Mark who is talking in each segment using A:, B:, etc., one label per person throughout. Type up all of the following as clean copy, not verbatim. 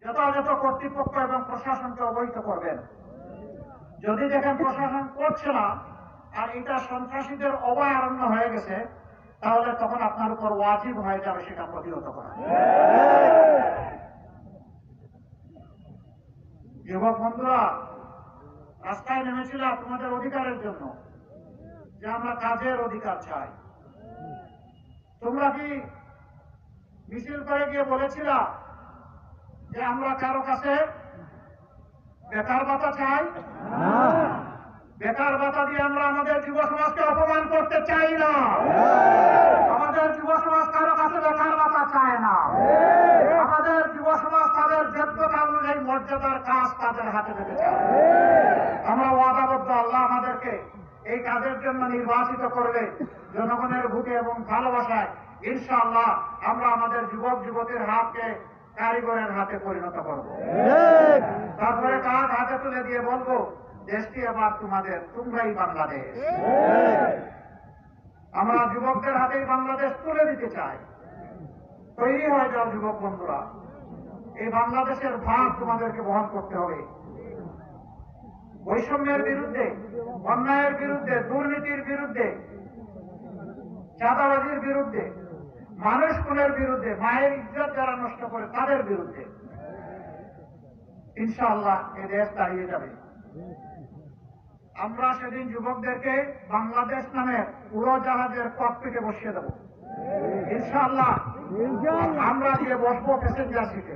A: যথাযথ কর্তৃপক্ষ এবং প্রশাসনকে অবহিত করবেন। যদি দেখেন প্রশাসন করছে না আর এটা সন্ত্রাসীদের অভয়ারণ্য হয়ে গেছে, তাহলে তখন আপনার উপর ওয়াজিব হয়ে যাবে সেটা প্রতিহত করা। যুবক বন্ধুরা, রাস্তায় নেমেছিলাম তোমাদের অধিকারের জন্য, যে আমরা কাজের অধিকার চাই। তোমরা কি মিছিল করে গিয়ে বলেছিলা যে আমরা কারো কাছে বেকার ভাতা চাই? বেকার ভাতা দিয়ে আমরা আমাদের যুব সমাজকে অপমান করতে চাই না। আমাদের যুব সমাজ কারো কাছে বেকার ভাতা চায় না। আমাদের যুব সমাজ তাদের যোগ্যতা অনুযায়ী মর্যাদার কাজ তাদের হাতে পেতে চায়। আমরা ওয়াদাবদ্ধ, আল্লাহ আমাদেরকে এই কাজের জন্য নির্বাচিত করবে জনগণের ভোটে এবং ভালোবাসায়। ইনশাআল্লাহ আমরা আমাদের যুবক যুবতীর হাতকে কারিগরের হাতে পরিণত করব। তারপরে কাজ হাতে তুলে দিয়ে বলবো, দেশটি আবার তোমাদের, তোমরাই বাংলাদেশ। আমরা যুবকদের হাতেই বাংলাদেশ তুলে দিতে চাই। তৈরি হয়ে যাও যুবক বন্ধুরা, এই বাংলাদেশের ভাগ তোমাদেরকে বহন করতে হবে। বৈষম্যের বিরুদ্ধে, অন্যায়ের বিরুদ্ধে, দুর্নীতির বিরুদ্ধে, চাঁদাবাজির বিরুদ্ধে, মানুষ খুনের বিরুদ্ধে, মায়ের ইজ্জত যারা নষ্ট করে তাদের বিরুদ্ধে ইনশাআল্লাহ এই দেশ দাঁড়িয়ে যাবে। আমরা সেদিন যুবকদেরকে বাংলাদেশ নামের উড়োজাহাজের ককপিটে বসিয়ে দেব ইনশাআল্লাহ। আমরা গিয়ে বসবো প্যাসেঞ্জার সিটে।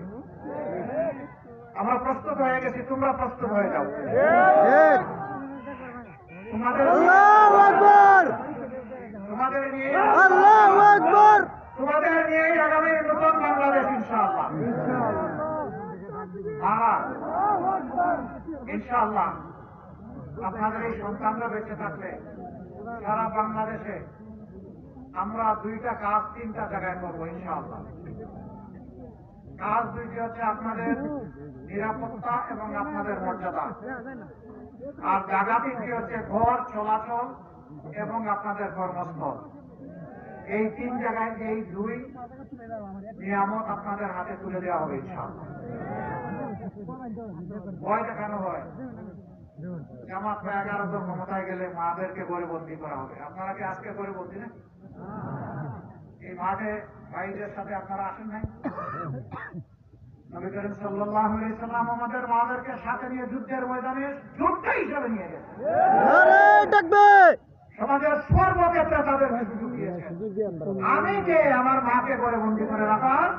A: আমরা প্রস্তুত হয়ে গেছি, তোমরা প্রস্তুত হয়ে যাও। তোমাদের নিয়ে আগামী নতুন বাংলাদেশ ইনশাআল্লাহ। ইনশাআল্লাহ আপনাদের এই সন্তানরা বেঁচে থাকলে সারা বাংলাদেশে আমরা দুইটা কাজ তিনটা জায়গায় করবো ইনশাআল্লাহ। কাজ দুইটি হচ্ছে আপনাদের নিরাপত্তা এবং আপনাদের মর্যাদা, আর জায়গা তিনটি হচ্ছে ঘর, চলাচল এবং আপনাদের কর্মস্থল। এই তিন জায়গায় এই দুই নিয়ামত আপনাদের হাতে তুলে দেওয়া হবে ইনশাআল্লাহ। ভয় দেখানো হয়, জামাত 11 জন ক্ষমতায় গেলে মাদেরকে গরিবন্দী করা হবে। আপনারা কি আজকে গরিবন্দী না? এই মাঠে ভাইদের সাথে আপনারা আসেন নাই? নবী করিম সাল্লাল্লাহু আলাইহি সাল্লাম আমাদের মাদেরকে সাথে নিয়ে যুদ্ধের ময়দানে যোদ্ধা হিসেবে নিয়ে গেছেন। সমাজের সর্বক্ষেত্রে তাদের সুযোগ দিয়েছেন। আমি কে আমার মাকে গরিবন্দী করে রাখার?